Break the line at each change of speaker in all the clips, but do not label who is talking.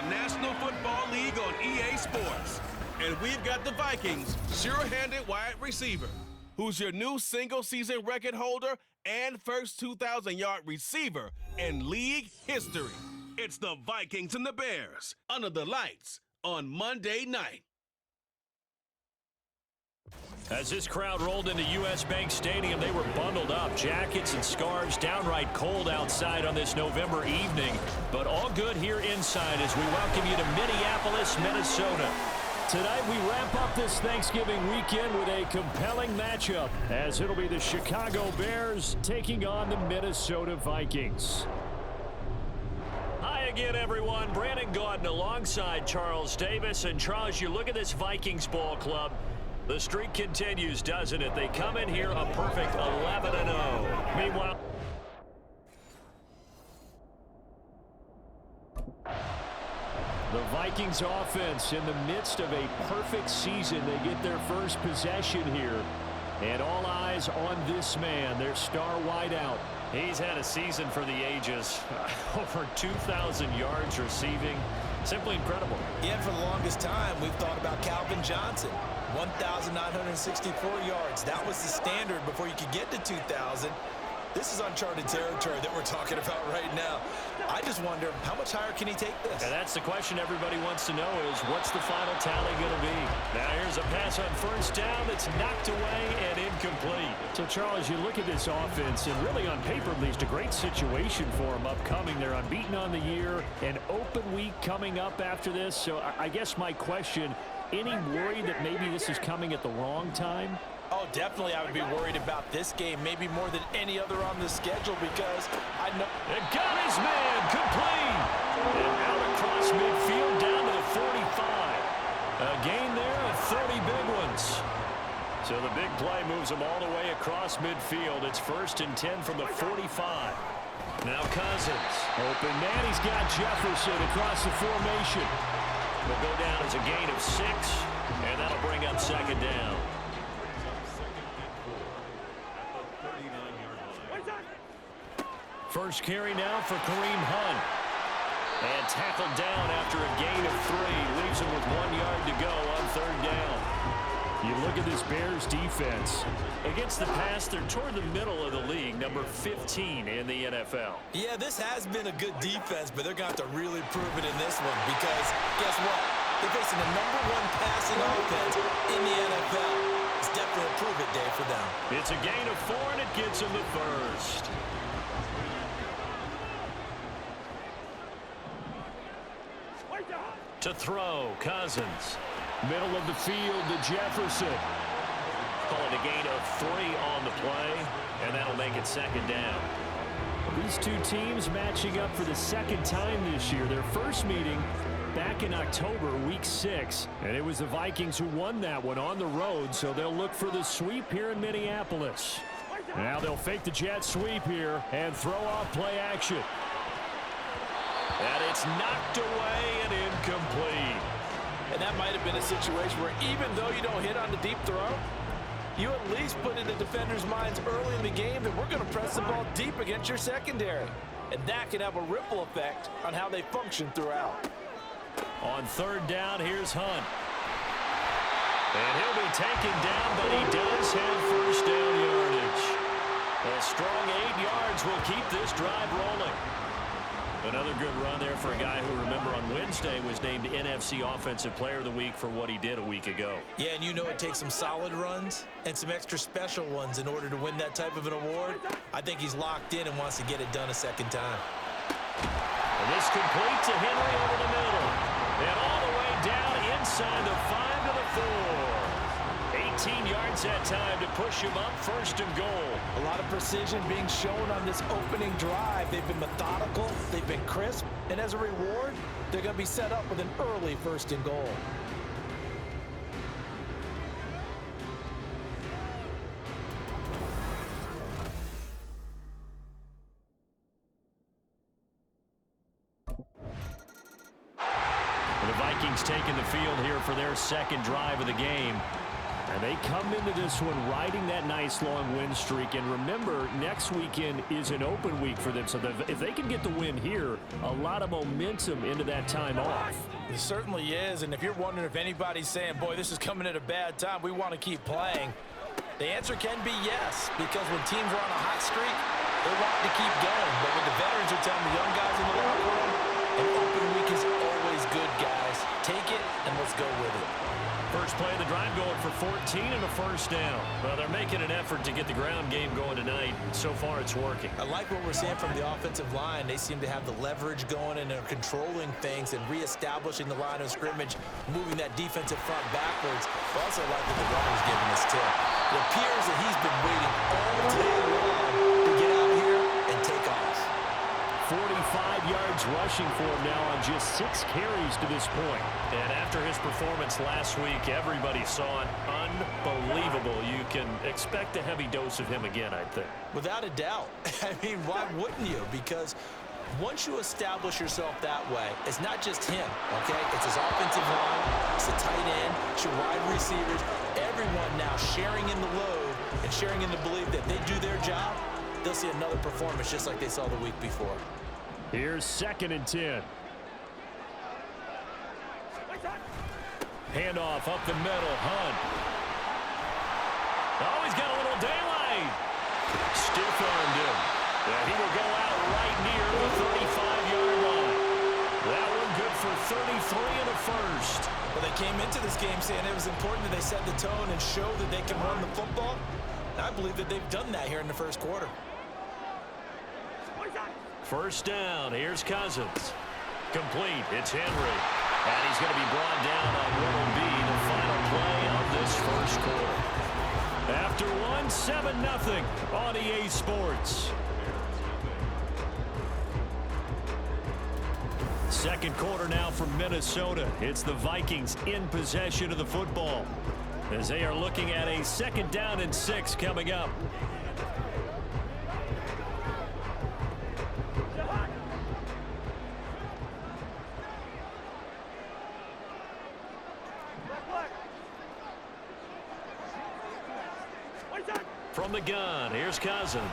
the National Football League on EA Sports. And we've got the Vikings sure-handed wide receiver, who's your new single-season record holder and first 2,000-yard receiver in league history. It's the Vikings and the Bears under the lights on Monday night.
As this crowd rolled into U.S. Bank Stadium, they were bundled up, jackets and scarves, downright cold outside on this November evening. But all good here inside as we welcome you to Minneapolis, Minnesota. Tonight we wrap up this Thanksgiving weekend with a compelling matchup, as it'll be the Chicago Bears taking on the Minnesota Vikings. Hi again, everyone. Brandon Gaudin alongside Charles Davis. And Charles, you look at this Vikings ball club. The streak continues, doesn't it? They come in here a perfect 11-0. Meanwhile, the Vikings offense in the midst of a perfect season. They get their first possession here. And all eyes on this man, their star wideout. He's had a season for the ages. Over 2,000 yards receiving. Simply incredible.
Yeah, for the longest time, we've thought about Calvin Johnson. 1,964 yards. That was the standard before you could get to 2,000. This is uncharted territory that we're talking about right now. I just wonder, how much higher can he take this?
And that's the question everybody wants to know is, what's the final tally going to be? Now here's a pass on first down that's knocked away and incomplete. So, Charles, you look at this offense, and really on paper, at least a great situation for them upcoming. They're unbeaten on the year, an open week coming up after this. So I guess my question, any worry that maybe this is coming at the wrong time?
Oh, definitely I would be worried about this game, maybe more than any other on the schedule, because I know...
It got his man complete! And out across midfield down to the 45. A gain there of 30 big ones. So the big play moves them all the way across midfield. It's 1st and 10 from the 45. Now Cousins. Open man, he's got Jefferson across the formation. Will go down as a gain of 6, and that'll bring up 2nd down. First carry now for Kareem Hunt. And tackled down after a gain of 3. Leaves him with 1 yard to go on 3rd down. You look at this Bears defense. Against the pass, they're toward the middle of the league, number 15 in the NFL.
Yeah, this has been a good defense, but they're going to have to really prove it in this one because, guess what? They're facing the #1 passing offense in the NFL. It's definitely a prove-it day for them.
It's a gain of 4, and it gets him the first. To throw, Cousins. Middle of the field to Jefferson. Call it a gain of 3 on the play, and that'll make it 2nd down. These two teams matching up for the 2nd time this year. Their first meeting back in October, week 6. And it was the Vikings who won that one on the road, so they'll look for the sweep here in Minneapolis. Now they'll fake the jet sweep here and throw off play action. And it's knocked away and incomplete.
And that might have been a situation where even though you don't hit on the deep throw, you at least put in the defender's minds early in the game that we're going to press the ball deep against your secondary. And that can have a ripple effect on how they function throughout.
On 3rd down, here's Hunt. And he'll be taken down, but he does have first down yardage. A strong 8 yards will keep this drive rolling. Another good run there for a guy who, remember, on Wednesday was named NFC Offensive Player of the Week for what he did a week ago.
Yeah, and you know it takes some solid runs and some extra special ones in order to win that type of an award. I think he's locked in and wants to get it done a 2nd time.
And this complete to Henry over the middle. And all the way down inside the 5 to the 4. 18 yards that time to push him up, 1st and goal.
A lot of precision being shown on this opening drive. They've been methodical, they've been crisp, and as a reward, they're going to be set up with an early 1st and goal.
The Vikings taking the field here for their 2nd drive of the game. And they come into this one riding that nice long win streak. And remember, next weekend is an open week for them. So if they can get the win here, a lot of momentum into that time off.
It certainly is. And if you're wondering if anybody's saying, boy, this is coming at a bad time, we want to keep playing, the answer can be yes. Because when teams are on a hot streak, they want to keep going. But what the veterans are telling the young guys in the locker room, an open week is always good, guys. Take it and let's go with it.
First play of the drive going for 14 and a first down. Well, they're making an effort to get the ground game going tonight. So far, it's working.
I like what we're seeing from the offensive line. They seem to have the leverage going, and they're controlling things and reestablishing the line of scrimmage, moving that defensive front backwards. I also like what the runner's giving us, too. It appears that he's been waiting all day long to get out here and take off.
45 yards rushing for him now on just 6 carries to this point. And after his performance last week, everybody saw it. Unbelievable. You can expect a heavy dose of him again, I think.
Without a doubt. I mean, why wouldn't you? Because once you establish yourself that way, it's not just him, okay? It's his offensive line, it's the tight end, it's your wide receivers, everyone now sharing in the load and sharing in the belief that they do their job, they'll see another performance just like they saw the week before.
Here's 2nd and 10. Handoff up the middle. Hunt. Oh, he's got a little daylight. Stiff-armed him. Yeah, he will go out right near the 35-yard line. That one good for 33 and a first.
Well, they came into this game saying it was important that they set the tone and show that they can run the football. And I believe that they've done that here in the first quarter.
First down. Here's Cousins. Complete. It's Henry. And he's going to be brought down on what will be the final play of this first quarter. After one, 7-0 on EA Sports. Second quarter now from Minnesota. It's the Vikings in possession of the football as they are looking at a 2nd down and 6 coming up. From the gun, here's Cousins.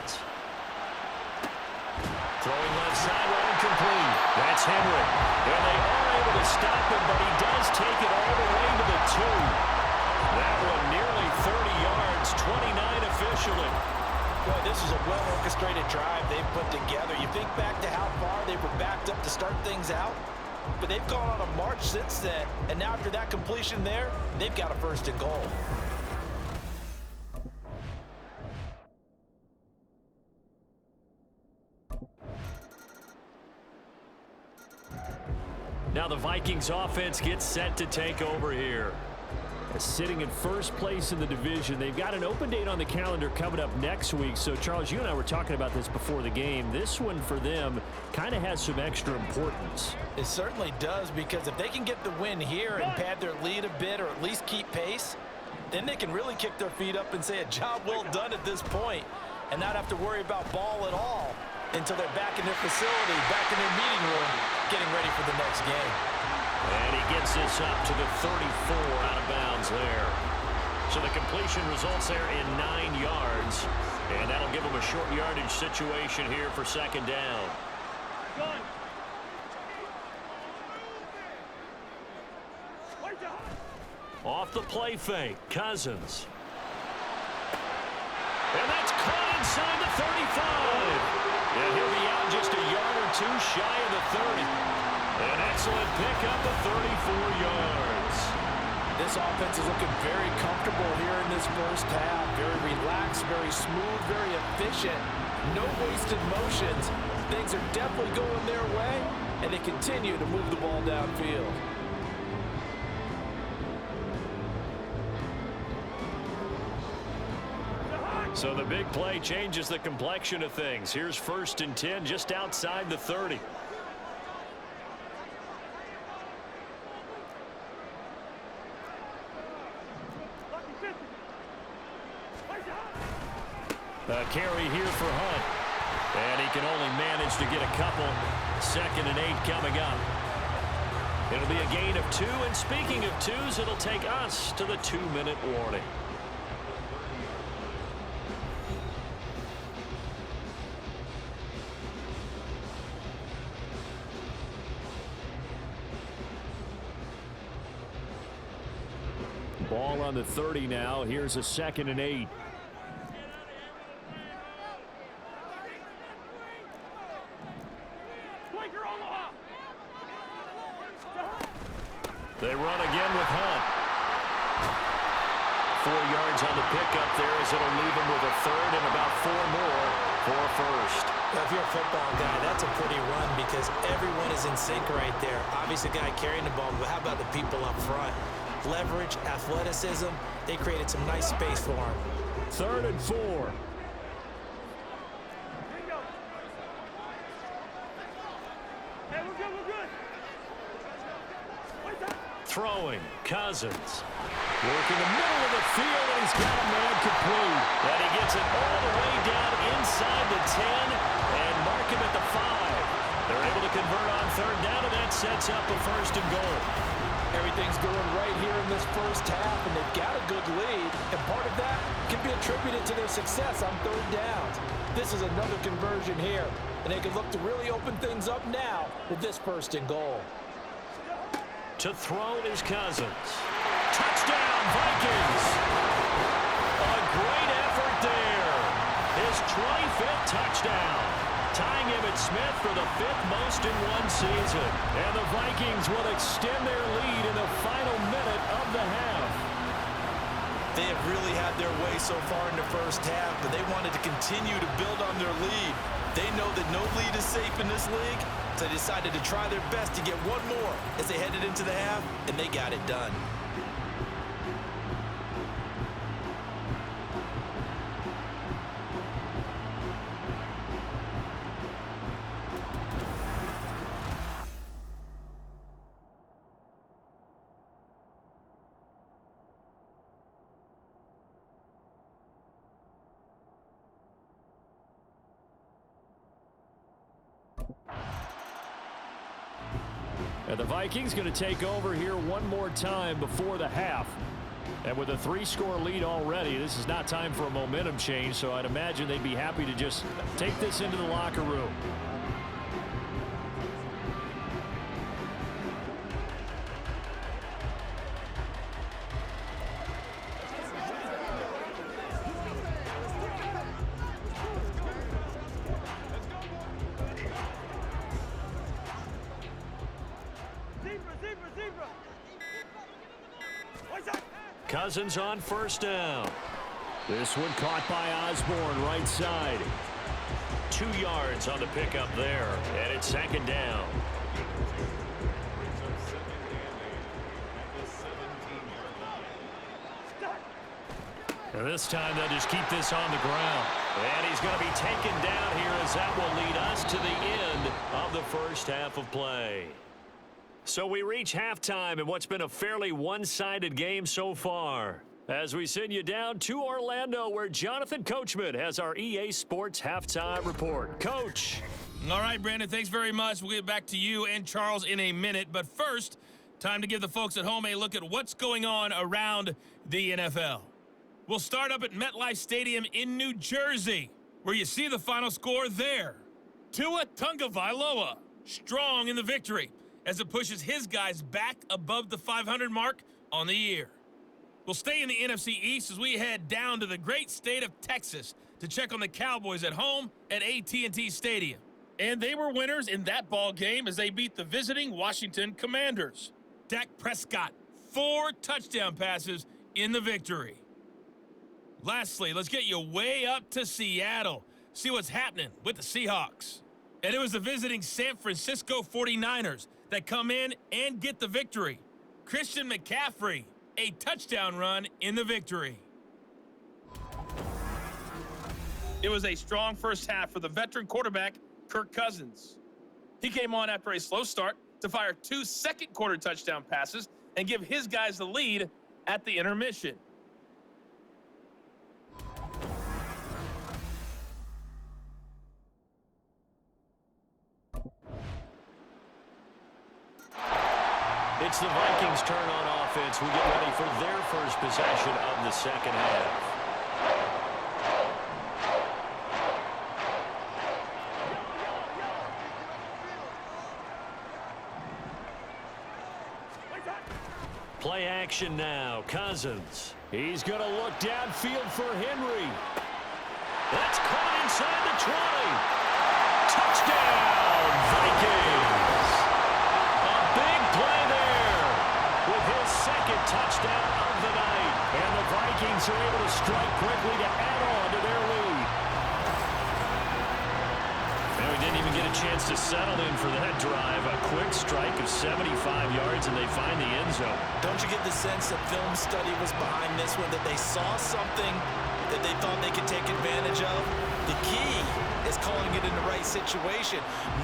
Throwing left sideline, incomplete. That's Henry. And they are able to stop him, but he does take it all the way to the 2. That one nearly 30 yards, 29 officially.
Boy, this is a well-orchestrated drive they've put together. You think back to how far they were backed up to start things out, but they've gone on a march since then. And now after that completion there, they've got a 1st and goal.
Now the Vikings offense gets set to take over here. Sitting in first place in the division. They've got an open date on the calendar coming up next week. So, Charles, you and I were talking about this before the game. This one for them kind of has some extra importance.
It certainly does, because if they can get the win here and pad their lead a bit or at least keep pace, then they can really kick their feet up and say a job well done at this point and not have to worry about ball at all until they're back in their facility, back in their meeting room, getting ready for the next game.
And he gets this up to the 34 out of bounds there. So the completion results there in 9 yards. And that'll give them a short yardage situation here for 2nd down. Off the play fake, Cousins. And that's caught inside the 35. And he'll be out just a yard or 2 shy of the 30. An excellent pickup of 34 yards.
This offense is looking very comfortable here in this first half. Very relaxed, very smooth, very efficient. No wasted motions. Things are definitely going their way, and they continue to move the ball downfield.
So the big play changes the complexion of things. Here's 1st and 10 just outside the 30. A carry here for Hunt. And he can only manage to get a couple. 2nd and 8 coming up. It'll be a gain of 2. And speaking of 2s, it'll take us to the 2-minute warning. ball on the 30 now. Here's a 2nd and 8. They run again with Hunt. 4 yards on the pickup there as it'll leave him with a 3rd and about 4 more for a 1st.
If you're a football guy, that's a pretty run because everyone is in sync right there. Obviously, the guy carrying the ball, but how about the people up front? Leverage, athleticism, they created some nice space for him.
3rd and 4. Throwing, Cousins. Working the middle of the field, and he's got a man complete. And he gets it all the way down inside the 10 and mark him at the 5. They're able to convert on 3rd down, and that sets up a 1st and goal.
Everything's going right here in this first half, and they've got a good lead, and part of that can be attributed to their success on 3rd downs. This is another conversion here, and they can look to really open things up now with this 1st and goal.
To throw is Cousins. Touchdown, Vikings! A great effort there. His 25th touchdown. Tying Emmitt Smith for the 5th most in one season. And the Vikings will extend their lead in the final minute of the half.
They have really had their way so far in the first half, but they wanted to continue to build on their lead. They know that no lead is safe in this league, so they decided to try their best to get one more as they headed into the half, and they got it done.
And the Vikings going to take over here one more time before the half. And with a 3-score lead already, this is not time for a momentum change, so I'd imagine they'd be happy to just take this into the locker room. Cousins on 1st down. This one caught by Osborne, right side. 2 yards on the pickup there, and it's 2nd down. And this time they'll just keep this on the ground. And he's going to be taken down here as that will lead us to the end of the first half of play. So we reach halftime in what's been a fairly one-sided game so far. As we send you down to Orlando, where Jonathan Coachman has our EA Sports halftime report. Coach.
All right, Brandon, thanks very much. We'll get back to you and Charles in a minute. But first, time to give the folks at home a look at what's going on around the NFL. We'll start up at MetLife Stadium in New Jersey, where you see the final score there. Tua Tagovailoa, strong in the victory, as it pushes his guys back above the 500 mark on the year. We'll stay in the NFC East as we head down to the great state of Texas to check on the Cowboys at home at AT&T Stadium. And they were winners in that ball game as they beat the visiting Washington Commanders. Dak Prescott, 4 touchdown passes in the victory. Lastly, let's get you way up to Seattle. See what's happening with the Seahawks. And it was the visiting San Francisco 49ers that come in and get the victory. Christian McCaffrey, a touchdown run in the victory. It was a strong first half for the veteran quarterback, Kirk Cousins. He came on after a slow start to fire 2 second-quarter touchdown passes and give his guys the lead at the intermission.
It's the Vikings' turn on offense. We get ready for their first possession of the second half. Play action now. Cousins. He's going to look downfield for Henry. That's caught inside the 20. Touchdown, Vikings. A big play there with his second touchdown of the night. And the Vikings are able to strike quickly to add on to their lead. And we didn't even get a chance to settle in for that drive. A quick strike of 75 yards, and they find the end zone.
Don't you get the sense that film study was behind this one, that they saw something that they thought they could take advantage of? The key is calling it in the right situation,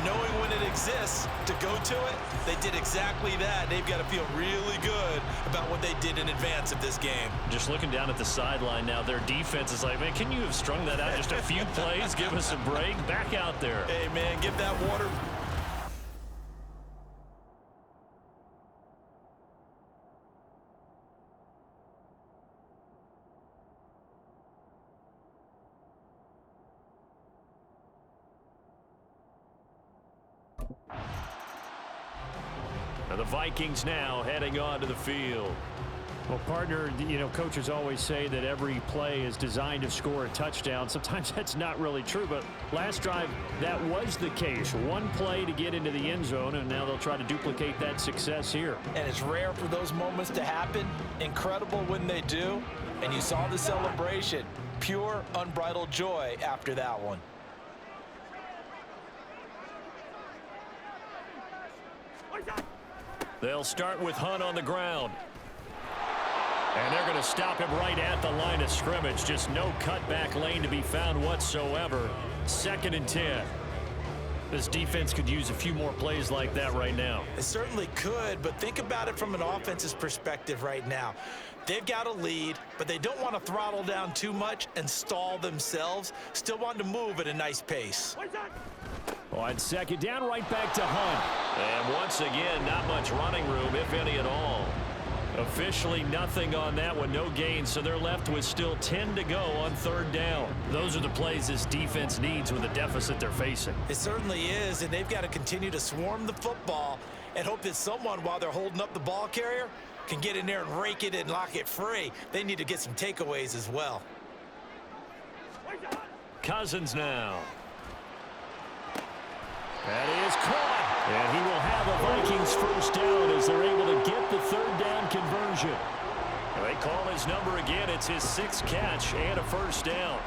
knowing when it exists to go to it. They did exactly that. They've got to feel really good about what they did in advance of this game.
Just looking down at the sideline now, their defense is like, man, can you have strung that out just a few plays? Give us a break. Back out there.
Hey, man, give that water.
The Vikings now heading onto the field.
Well, partner, you know, coaches always say that every play is designed to score a touchdown. Sometimes that's not really true, but last drive, that was the case. One play to get into the end zone, and now they'll try to duplicate that success here.
And it's rare for those moments to happen. Incredible when they do. And you saw the celebration. Pure, unbridled joy after that one.
They'll start with Hunt on the ground. And they're going to stop him right at the line of scrimmage. Just no cutback lane to be found whatsoever. 2nd and 10. This defense could use a few more plays like that right now.
It certainly could, but think about it from an offense's perspective right now. They've got a lead, but they don't want to throttle down too much and stall themselves. Still want to move at a nice pace.
On 2nd down, right back to Hunt.
And once again, not much running room, if any at all. Officially nothing on that one, no gain, so they're left with still 10 to go on 3rd down. Those are the plays this defense needs with the deficit they're facing.
It certainly is, and they've got to continue to swarm the football and hope that someone, while they're holding up the ball carrier, can get in there and rake it and lock it free. They need to get some takeaways as well.
Cousins now. That is caught. And he will have a Vikings 1st down as they're able to get the 3rd down conversion. They call his number again. It's his 6th catch and a 1st down.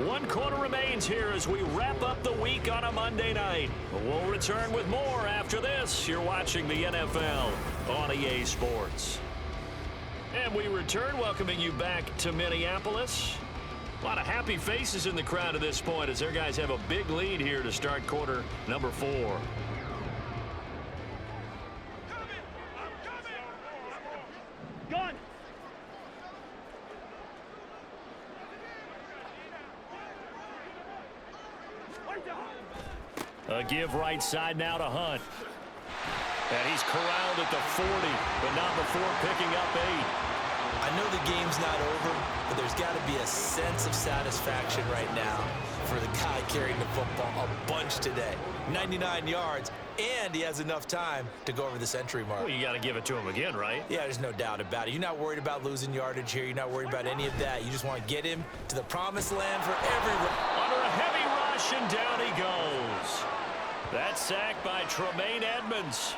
One quarter remains here as we wrap up the week on a Monday night. We'll return with more after this. You're watching the NFL on EA Sports. And we return, welcoming you back to Minneapolis. A lot of happy faces in the crowd at this point as their guys have a big lead here to start quarter number 4.
Gun!
A give right side now to Hunt. And he's corralled at the 40, but not before picking up 8.
I know the game's not over, but there's got to be a sense of satisfaction right now for the guy carrying the football a bunch today. 99 yards, and he has enough time to go over the century mark.
Well, you got to give it to him again, right?
Yeah, there's no doubt about it. You're not worried about losing yardage here. You're not worried about any of that. You just want to get him to the promised land for everyone.
Under a heavy rush, and down he goes. That sack by Tremaine Edmonds.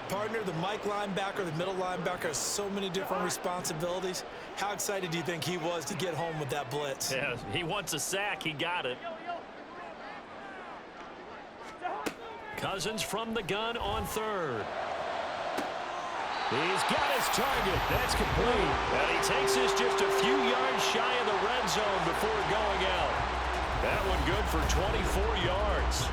Partner, the Mike linebacker, the middle linebacker has so many different responsibilities. How excited do you think he was to get home with that blitz?
Yeah, he wants a sack. He got it. Cousins from the gun on 3rd. He's got his target. That's complete. And he takes this just a few yards shy of the red zone before going out. That one good for 24 yards.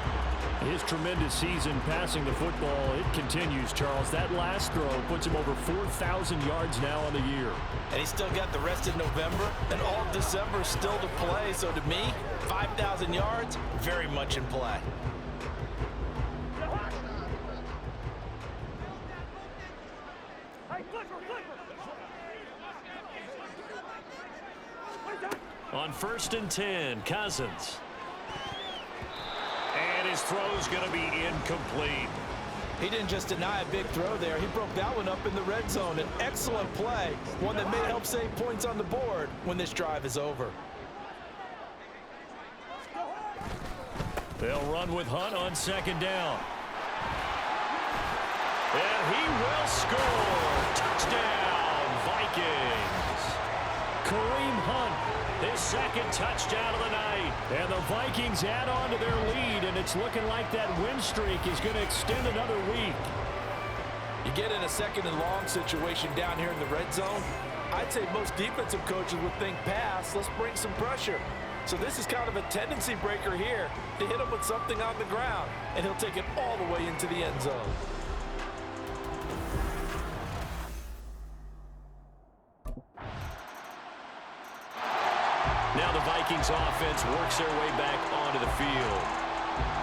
His tremendous season passing the football, it continues, Charles. That last throw puts him over 4,000 yards now on the year.
And he's still got the rest of November and all of December still to play. So to me, 5,000 yards, very much in play.
Hey, flipper!
On 1st and 10, Cousins. And his throw's going to be incomplete.
He didn't just deny a big throw there. He broke that one up in the red zone. An excellent play, one that may help save points on the board when this drive is over.
They'll run with Hunt on 2nd down. And he will score. Touchdown, Vikings. Kareem Hunt, his 2nd touchdown of the night. And the Vikings add on to their lead, and it's looking like that win streak is going to extend another week.
You get in a 2nd and long situation down here in the red zone, I'd say most defensive coaches would think pass, let's bring some pressure. So this is kind of a tendency breaker here to hit him with something on the ground, and he'll take it all the way into the end zone.
Now the Vikings offense works their way back onto the field.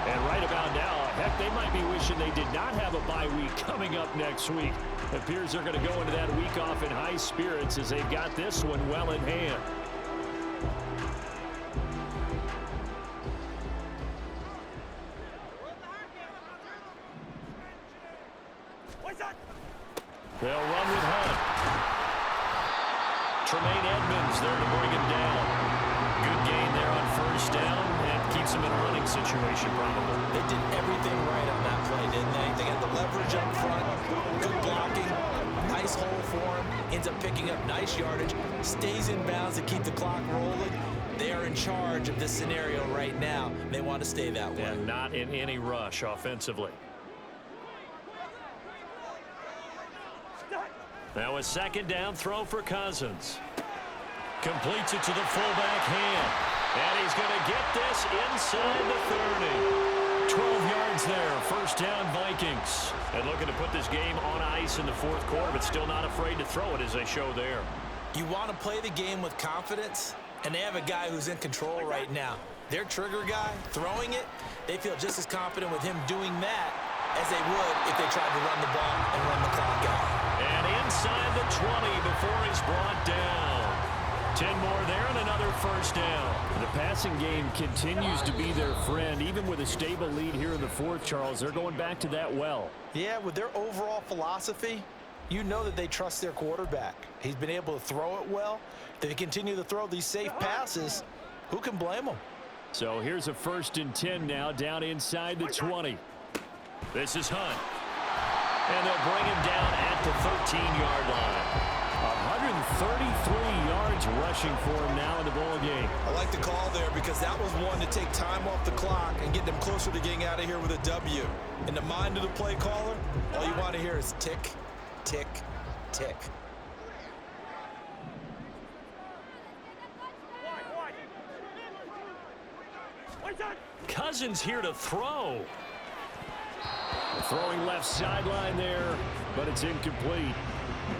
And right about now, heck, they might be wishing they did not have a bye week coming up next week. It appears they're going to go into that week off in high spirits as they've got this one well in hand. They'll run with Hunt. Tremaine Edmonds there to bring him down. Good gain there on 1st down and keeps him in a running situation probably.
They did everything right on that play, didn't they? They got the leverage up front, good blocking, nice hole for him, ends up picking up nice yardage, stays in bounds to keep the clock rolling. They are in charge of this scenario right now. They want to stay that way.
And not in any rush offensively. Now a 2nd down throw for Cousins. Completes it to the fullback hand. And he's going to get this inside the 30. 12 yards there. 1st down, Vikings. And looking to put this game on ice in the 4th quarter, but still not afraid to throw it as they show there.
You want to play the game with confidence, and they have a guy who's in control right now. Their trigger guy, throwing it, they feel just as confident with him doing that as they would if they tried to run the ball and run the clock out.
And inside the 20 before he's brought down. 10 more there and another 1st down.
The passing game continues to be their friend. Even with a stable lead here in the 4th, Charles, they're going back to that well.
Yeah, with their overall philosophy, you know that they trust their quarterback. He's been able to throw it well. They continue to throw these safe passes. Who can blame them?
So here's a 1st and 10 now down inside the 20.
This is Hunt. And they'll bring him down at the 13-yard line.
133 yards rushing for him now in the ball game.
I like the call there because that was one to take time off the clock and get them closer to getting out of here with a W. In the mind of the play caller, all you want to hear is tick, tick, tick.
Cousins here to throw.
Throwing left sideline there, but it's incomplete.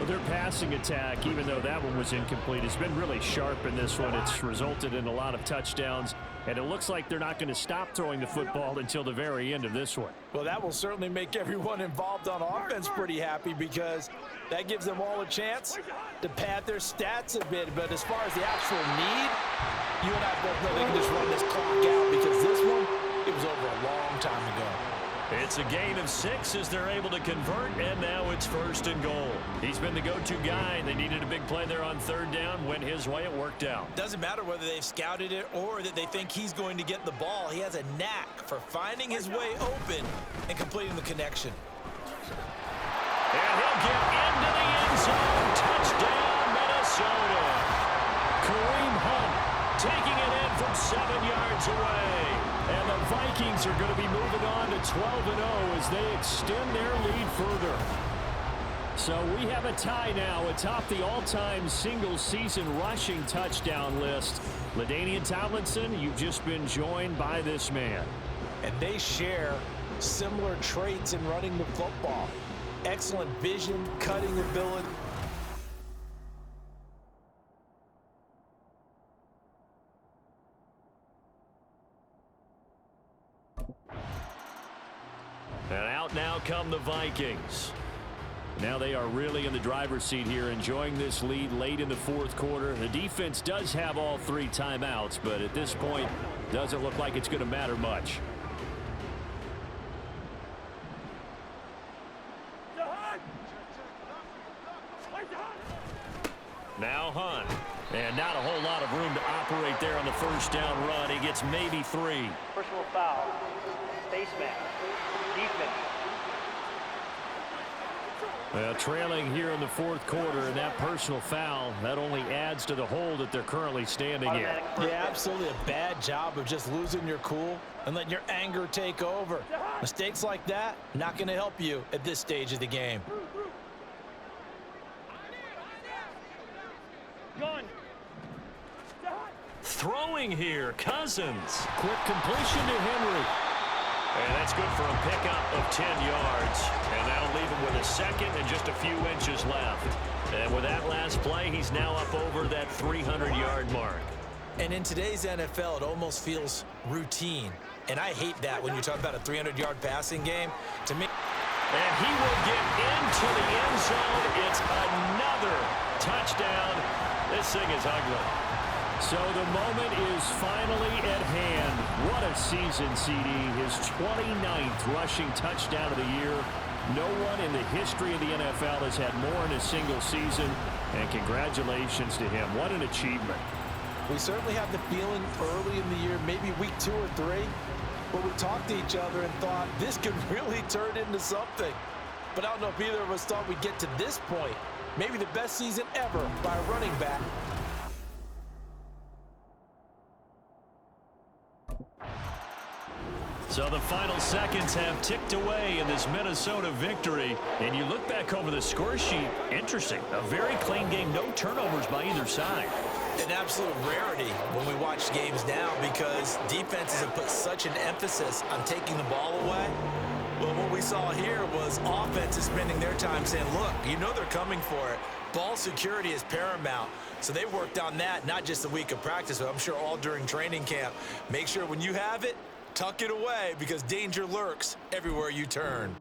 But their passing attack, even though that one was incomplete, has been really sharp in this one. It's resulted in a lot of touchdowns, and it looks like they're not going to stop throwing the football until the very end of this one.
Well, that will certainly make everyone involved on offense pretty happy because that gives them all a chance to pad their stats a bit. But as far as the actual need, you and I both know they can just run this clock out because this one, it was over a long time ago.
It's a gain of 6 as they're able to convert, and now it's 1st and goal. He's been the go-to guy, and they needed a big play there on 3rd down. Went his way, it worked out.
Doesn't matter whether they've scouted it or that they think he's going to get the ball. He has a knack for finding his way open and completing the connection.
And he'll get into the end zone. Touchdown, Minnesota. Kareem Hunt taking it in from 7 yards away. And the Vikings are going to be moving on to 12-0 as they extend their lead further.
So we have a tie now atop the all-time single-season rushing touchdown list. LaDainian Tomlinson, you've just been joined by this man.
And they share similar traits in running the football. Excellent vision, cutting ability.
And out now come the Vikings.
Now they are really in the driver's seat here, enjoying this lead late in the fourth quarter. The defense does have all 3 timeouts, but at this point, doesn't look like it's going to matter much. Now Hunt. And not a whole lot of room to operate there on the first down run. He gets maybe 3.
Personal foul. Face mask. Defense.
Well, trailing here in the fourth quarter, and that personal foul, that only adds to the hole that they're currently standing in.
Yeah, absolutely a bad job of just losing your cool and letting your anger take over. Mistakes like that, not going to help you at this stage of the game.
Throwing here, Cousins.
Quick completion to Henry.
And that's good for a pickup of 10 yards. And that'll leave him with a second and just a few inches left. And with that last play, he's now up over that 300-yard mark.
And in today's NFL, it almost feels routine. And I hate that when you talk about a 300-yard passing game. To me,
and he will get into the end zone. It's another touchdown. This thing is ugly.
So the moment is finally at hand. What a season, CD. His 29th rushing touchdown of the year. No one in the history of the NFL has had more in a single season. And congratulations to him. What an achievement.
we certainly had the feeling early in the year, maybe week 2 or 3, where we talked to each other and thought this could really turn into something. But I don't know if either of us thought we'd get to this point. Maybe the best season ever by a running back.
So the final seconds have ticked away in this Minnesota victory. And you look back over the score sheet, interesting. A very clean game, no turnovers by either side.
An absolute rarity when we watch games now because defenses have put such an emphasis on taking the ball away. Well, what we saw here was offenses spending their time saying, look, you know they're coming for it. Ball security is paramount. So they worked on that, not just a week of practice, but I'm sure all during training camp. Make sure when you have it, tuck it away because danger lurks everywhere you turn.